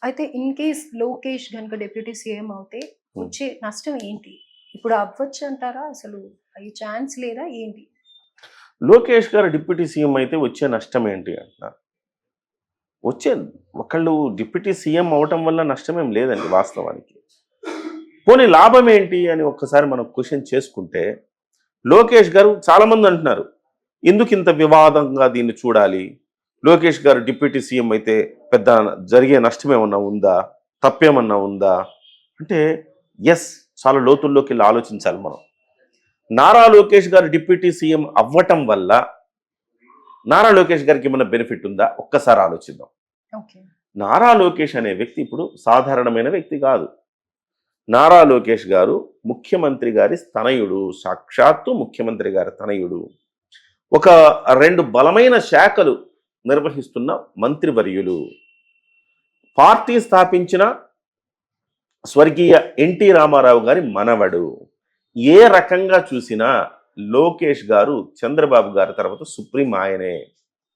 అయితే in case Lokesh గనుక deputy CM అవుతే హ్మ్. వచ్చే నష్టం ఏంటి? ఇప్పుడు అవ్వచ్చు అంటారా? అసలు అయ్యే ఛాన్స్ లేదా ఏంటి? లోకేష్ గారు డిప్యూటీ సీఎం అయితే వచ్చే నష్టం ఏంటి అంటున్నా? వచ్చే ఒకళ్ళు డిప్యూటీ సీఎం అవ్వటం వల్ల నష్టమేం లేదండి వాస్తవానికి. పోనీ లాభం ఏంటి అని ఒక్కసారి మనం క్వెషన్ చేసుకుంటే, లోకేష్ గారు చాలామంది అంటున్నారు, ఎందుకింత వివాదంగా దీన్ని చూడాలి? లోకేష్ గారు డిప్యూటీ సీఎం అయితే పెద్ద జరిగే నష్టమేమన్నా ఉందా? తప్పేమన్నా ఉందా? అంటే యెస్. చాలా లోతుల్లోకెళ్ళి ఆలోచించాలి మనం. నారా లోకేష్ గారు డిప్యూటీ సీఎం అవ్వటం వల్ల నారా లోకేష్ గారికి ఏమైనా బెనిఫిట్ ఉందా? ఒక్కసారి ఆలోచిద్దాం. ఓకే. నారా లోకేష్ అనే వ్యక్తి ఇప్పుడు సాధారణమైన వ్యక్తి కాదు. నారా లోకేష్ గారు ముఖ్యమంత్రి గారి తనయుడు. సాక్షాత్తు ముఖ్యమంత్రి గారి తనయుడు. ఒక 2 బలమైన శాఖలు నిర్వహిస్తున్న మంత్రివర్యులు. పార్టీ స్థాపించిన స్వర్గీయ ఎన్టీ రామారావు గారి మనవడు. ఏ రకంగా చూసినా లోకేష్ గారు చంద్రబాబు గారి తర్వాత సుప్రీం ఆయనే.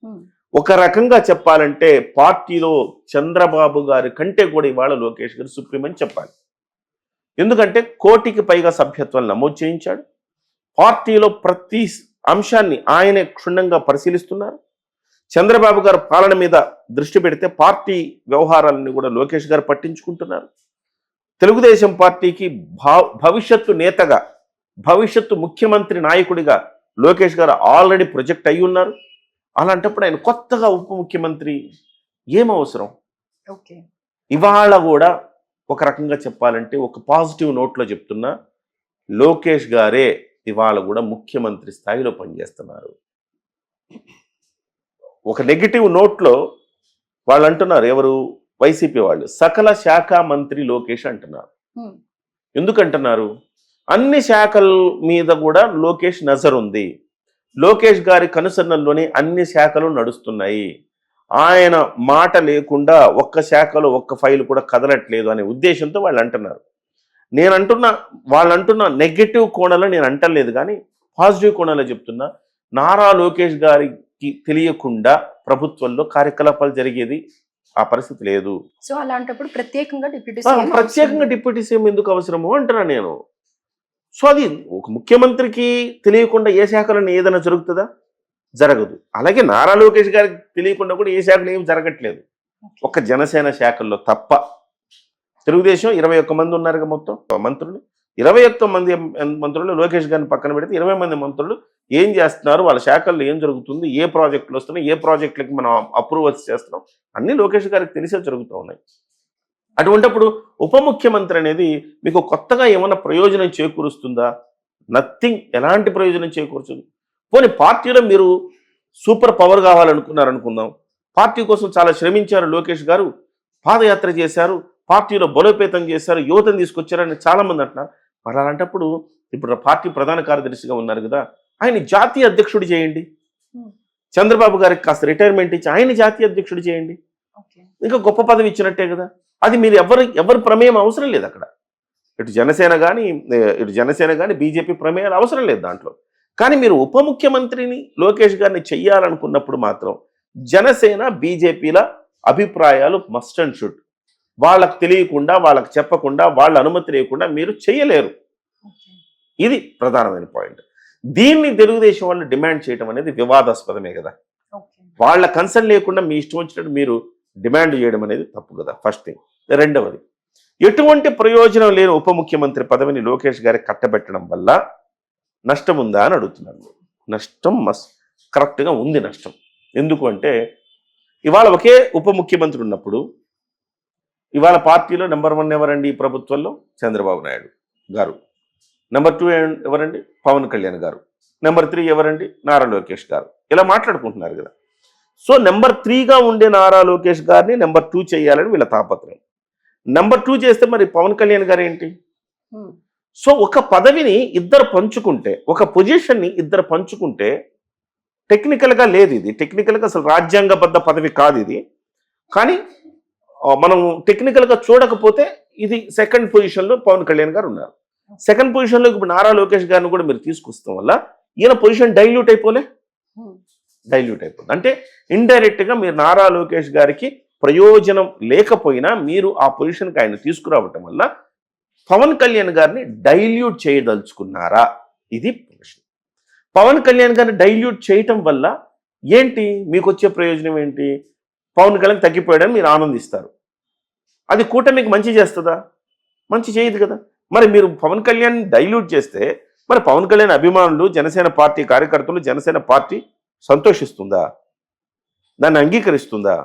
హ్మ్. ఒక రకంగా చెప్పాలంటే పార్టీలో చంద్రబాబు గారి కంటే కూడా ఇవాళ లోకేష్ గారు సుప్రీం అని చెప్పాలి. ఎందుకంటే 1 కోటికి పైగా సభ్యత్వాలు నమోదు చేయించాడు. పార్టీలో ప్రతి అంశాన్ని ఆయనే క్షుణ్ణంగా పరిశీలిస్తున్నారు. చంద్రబాబు గారు పాలన మీద దృష్టి పెడితే పార్టీ వ్యవహారాలను కూడా లోకేష్ గారు పట్టించుకుంటున్నారు. తెలుగుదేశం పార్టీకి భవిష్యత్తు నేతగా, భవిష్యత్తు ముఖ్యమంత్రి నాయకుడిగా లోకేష్ గారు ఆల్రెడీ ప్రొజెక్ట్ అయి ఉన్నారు. అలాంటప్పుడు ఆయన కొత్తగా ఉప ముఖ్యమంత్రి ఏం అవసరం? ఓకే. ఇవాళ కూడా ఒక రకంగా చెప్పాలంటే ఒక పాజిటివ్ నోట్లో చెప్తున్నా, లోకేష్ గారే ఇవాళ కూడా ముఖ్యమంత్రి స్థాయిలో పనిచేస్తున్నారు. ఒక నెగిటివ్ నోట్లో వాళ్ళు అంటున్నారు, ఎవరు? వైసీపీ వాళ్ళు, సకల శాఖ మంత్రి లోకేష్ అంటున్నారు. హ్మ్. ఎందుకంటున్నారు? అన్ని శాఖల మీద కూడా లోకేష్ నజర్ ఉంది. లోకేష్ గారి కనుసన్నల్లోనే అన్ని శాఖలు నడుస్తున్నాయి. ఆయన మాట లేకుండా ఒక్క శాఖలో ఒక్క ఫైల్ కూడా కదలట్లేదు అనే ఉద్దేశంతో వాళ్ళు అంటున్నారు. వాళ్ళు అంటున్న నెగటివ్ కోణంలో నేను అంటలేదు, కానీ పాజిటివ్ కోణంలో చెప్తున్నా. నారా లోకేష్ గారికి తెలియకుండా ప్రభుత్వంలో కార్యకలాపాలు జరిగేది ఆ పరిస్థితి లేదు. సో అలాంటప్పుడు ప్రత్యేకంగా డిప్యూటీ సీఎం ప్రత్యేకంగా డిప్యూటీ సీఎం ఎందుకు అవసరము అంటున్నా నేను. సో అది ఒక ముఖ్యమంత్రికి తెలియకుండా ఏ శాఖలను ఏదైనా జరుగుతుందా? జరగదు. అలాగే నారా లోకేష్ గారికి తెలియకుండా కూడా ఏ శాఖలు ఏమి జరగట్లేదు. ఒక్క జనసేన శాఖల్లో తప్ప. తెలుగుదేశం 21 మంది ఉన్నారు మొత్తం మంత్రులు. 21 మంది మంత్రులు లోకేష్ గారిని పక్కన పెడితే 20 మంది మంత్రులు ఏం చేస్తున్నారు, వాళ్ళ శాఖల్లో ఏం జరుగుతుంది, ఏ ప్రాజెక్టులు వస్తున్నాయి, ఏ ప్రాజెక్టులకి మనం అప్రూవల్స్ చేస్తున్నాం, అన్నీ లోకేష్ గారికి తెలిసే జరుగుతూ ఉన్నాయి. అటువంటిప్పుడు ఉప ముఖ్యమంత్రి అనేది మీకు కొత్తగా ఏమైనా ప్రయోజనం చేకూరుస్తుందా? నథింగ్. ఎలాంటి ప్రయోజనం చేకూరుతుంది? పోనీ పార్టీలో మీరు సూపర్ పవర్ కావాలనుకున్నారనుకుందాం. పార్టీ కోసం చాలా శ్రమించారు లోకేష్ గారు, పాదయాత్ర చేశారు, పార్టీలో బలోపేతం చేశారు, యువతను తీసుకొచ్చారని చాలామంది అంటున్నారు. మరి అలాంటప్పుడు ఇప్పుడు పార్టీ ప్రధాన కార్యదర్శిగా ఉన్నారు కదా, ఆయన జాతీయ అధ్యక్షుడు చేయండి. చంద్రబాబు గారికి కాస్త రిటైర్మెంట్ ఇచ్చి ఆయన జాతీయ అధ్యక్షుడు చేయండి. ఇంకా గొప్ప పదవి ఇచ్చినట్టే కదా. అది మీరు ఎవరి ప్రమేయం అవసరం లేదు అక్కడ. ఇటు జనసేన కానీ బీజేపీ ప్రమేయాలు అవసరం లేదు దాంట్లో. కానీ మీరు ఉప ముఖ్యమంత్రిని లోకేష్ గారిని చెయ్యాలనుకున్నప్పుడు మాత్రం జనసేన బీజేపీల అభిప్రాయాలు మస్ట్ అండ్ షుడ్. వాళ్ళకు తెలియకుండా, వాళ్ళకు చెప్పకుండా, వాళ్ళ అనుమతి లేకుండా మీరు చేయలేరు. ఇది ప్రధానమైన పాయింట్. దీన్ని తెలుగుదేశం వాళ్ళు డిమాండ్ చేయడం అనేది వివాదాస్పదమే కదా. వాళ్ళ కన్సర్న్ లేకుండా మీ ఇష్టం వచ్చినట్టు మీరు డిమాండ్ చేయడం అనేది తప్పు కదా. First thing. రెండవది, ఎటువంటి ప్రయోజనం లేని ఉప ముఖ్యమంత్రి పదవిని లోకేష్ గారికి కట్టబెట్టడం వల్ల నష్టం ఉందా అని అడుగుతున్నాను. నష్టం కరెక్ట్గా ఉంది నష్టం. ఎందుకు అంటే ఇవాళ ఒకే ఉప ముఖ్యమంత్రి ఉన్నప్పుడు ఇవాళ పార్టీలో నెంబర్ 1 ఎవరండి ఈ ప్రభుత్వంలో? చంద్రబాబు నాయుడు గారు. నెంబర్ 2 ఎవరండి? పవన్ కళ్యాణ్ గారు. నెంబర్ 3 ఎవరండి? నారా లోకేష్ గారు. ఇలా మాట్లాడుకుంటున్నారు కదా. సో నెంబర్ 3గా ఉండే నారా లోకేష్ గారిని నెంబర్ 2 చేయాలని వీళ్ళ తాపత్రయం. నెంబర్ 2 చేస్తే మరి పవన్ కళ్యాణ్ గారు ఏంటి? సో ఒక పదవిని ఇద్దరు పంచుకుంటే, ఒక పొజిషన్ని ఇద్దరు పంచుకుంటే టెక్నికల్గా లేదు ఇది. టెక్నికల్గా అసలు రాజ్యాంగబద్ధ పదవి కాదు ఇది. కానీ మనం టెక్నికల్గా చూడకపోతే ఇది సెకండ్ పొజిషన్లో పవన్ కళ్యాణ్ గారు ఉన్నారు. సెకండ్ పొజిషన్లో ఇప్పుడు నారా లోకేష్ గారిని కూడా మీరు తీసుకొస్తాం వల్ల ఈయన పొజిషన్ డైల్యూట్ అయిపోతుంది. అంటే ఇండైరెక్ట్గా మీరు నారా లోకేష్ గారికి ప్రయోజనం లేకపోయినా మీరు ఆ పొజిషన్కి ఆయన తీసుకురావటం వల్ల పవన్ కళ్యాణ్ గారిని డైల్యూట్ చేయదలుచుకున్నారా? ఇది ప్రశ్న. పవన్ కళ్యాణ్ గారిని డైల్యూట్ చేయటం వల్ల ఏంటి మీకు వచ్చే ప్రయోజనం ఏంటి? పవన్ కళ్యాణ్ తగ్గిపోయాడని మీరు ఆనందిస్తారు. అది కూటమికి మంచి చేస్తుందా? మంచి చేయదు కదా. మరి మీరు పవన్ కళ్యాణ్ డైల్యూట్ చేస్తే మరి పవన్ కళ్యాణ్ అభిమానులు, జనసేన పార్టీ కార్యకర్తలు, జనసేన పార్టీ సంతోషిస్తుందా? దాన్ని అంగీకరిస్తుందా?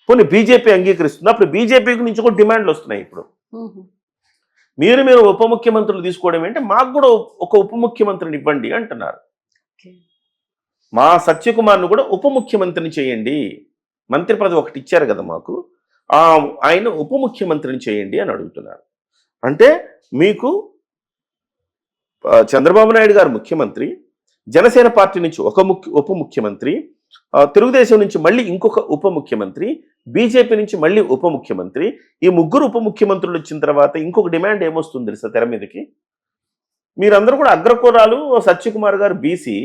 పోనీ బీజేపీ అంగీకరిస్తుందా? అప్పుడు బీజేపీ నుంచి కూడా డిమాండ్లు వస్తున్నాయి. ఇప్పుడు మీరు ఉప ముఖ్యమంత్రులు తీసుకోవడం ఏంటి? మాకు కూడా ఒక ఉప ముఖ్యమంత్రిని ఇవ్వండి అంటున్నారు. మా సత్యకుమార్ను కూడా ఉప ముఖ్యమంత్రిని చేయండి, మంత్రి పదవి ఒకటి ఇచ్చారు కదా మాకు, ఆయన ఉప ముఖ్యమంత్రిని చేయండి అని అడుగుతున్నారు. అంటే మీకు చంద్రబాబు నాయుడు గారు ముఖ్యమంత్రి, జనసేన పార్టీ నుంచి ఒక ఉప ముఖ్యమంత్రి, తెలుగుదేశం నుంచి మళ్ళీ ఇంకొక ఉప ముఖ్యమంత్రి, బీజేపీ నుంచి మళ్ళీ ఉప ముఖ్యమంత్రి. ఈ ముగ్గురు ఉప ముఖ్యమంత్రులు వచ్చిన తర్వాత ఇంకొక డిమాండ్ ఏమొస్తుంది తెలుసా తెర మీదకి? మీరందరూ కూడా అగ్రకురాలు, సత్యకుమార్ గారు బీసీ,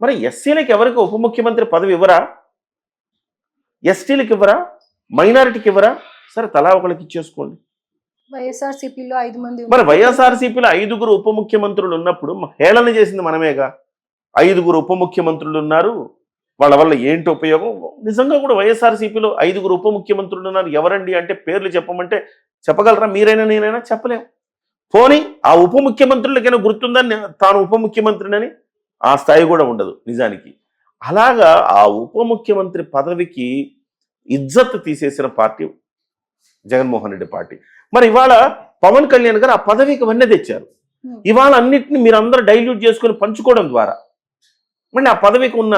మరి ఎస్సీలకు ఎవరికి ఉప ముఖ్యమంత్రి పదవి ఇవ్వరా? ఎస్టీలకు ఇవ్వరా? మైనారిటీకి ఇవ్వరా? సరే, తలా ఒకరికి ఇచ్చేసుకోండి. వైఎస్ఆర్సీపీలో 5 మంది, మరి వైఎస్ఆర్సీపీలో 5గురు ఉప ముఖ్యమంత్రులు ఉన్నప్పుడు హేళన చేసింది మనమేగా. 5గురు ఉప ముఖ్యమంత్రులు ఉన్నారు, వాళ్ళ వల్ల ఏంటి ఉపయోగం? నిజంగా కూడా వైఎస్ఆర్సీపీలో 5గురు ఉప ముఖ్యమంత్రులు ఉన్నారు. ఎవరండి అంటే పేర్లు చెప్పమంటే చెప్పగలరా? మీరైనా నేనైనా చెప్పలేం. పోనీ ఆ ఉప ముఖ్యమంత్రులకైనా గుర్తుందని తాను ఉప ముఖ్యమంత్రినని ఆ స్థాయి కూడా ఉండదు నిజానికి. అలాగా ఆ ఉప ముఖ్యమంత్రి పదవికి ఇజ్జత్ తీసేసిన పార్టీ జగన్మోహన్ రెడ్డి పార్టీ. మరి ఇవాళ పవన్ కళ్యాణ్ గారు ఆ పదవికి వన్నె తెచ్చారు. ఇవాళ అన్నిటిని మీరందరూ డైల్యూట్ చేసుకొని పంచుకోవడం ద్వారా మళ్ళీ ఆ పదవికి ఉన్న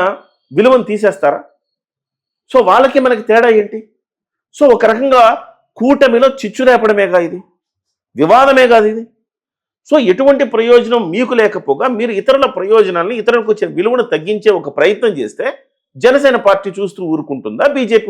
విలువను తీసేస్తారా? సో వాళ్ళకి మనకి తేడా ఏంటి? సో ఒక రకంగా కూటమిలో చిచ్చు రేపడమేగా ఇది, వివాదమే కాదు ఇది. సో ఎటువంటి ప్రయోజనం మీకు లేకపోగా మీరు ఇతరుల ప్రయోజనాన్ని, ఇతరులకు వచ్చే విలువను తగ్గించే ఒక ప్రయత్నం చేస్తే జనసేన పార్టీ చూస్తూ ఊరుకుంటుందా? బీజేపీ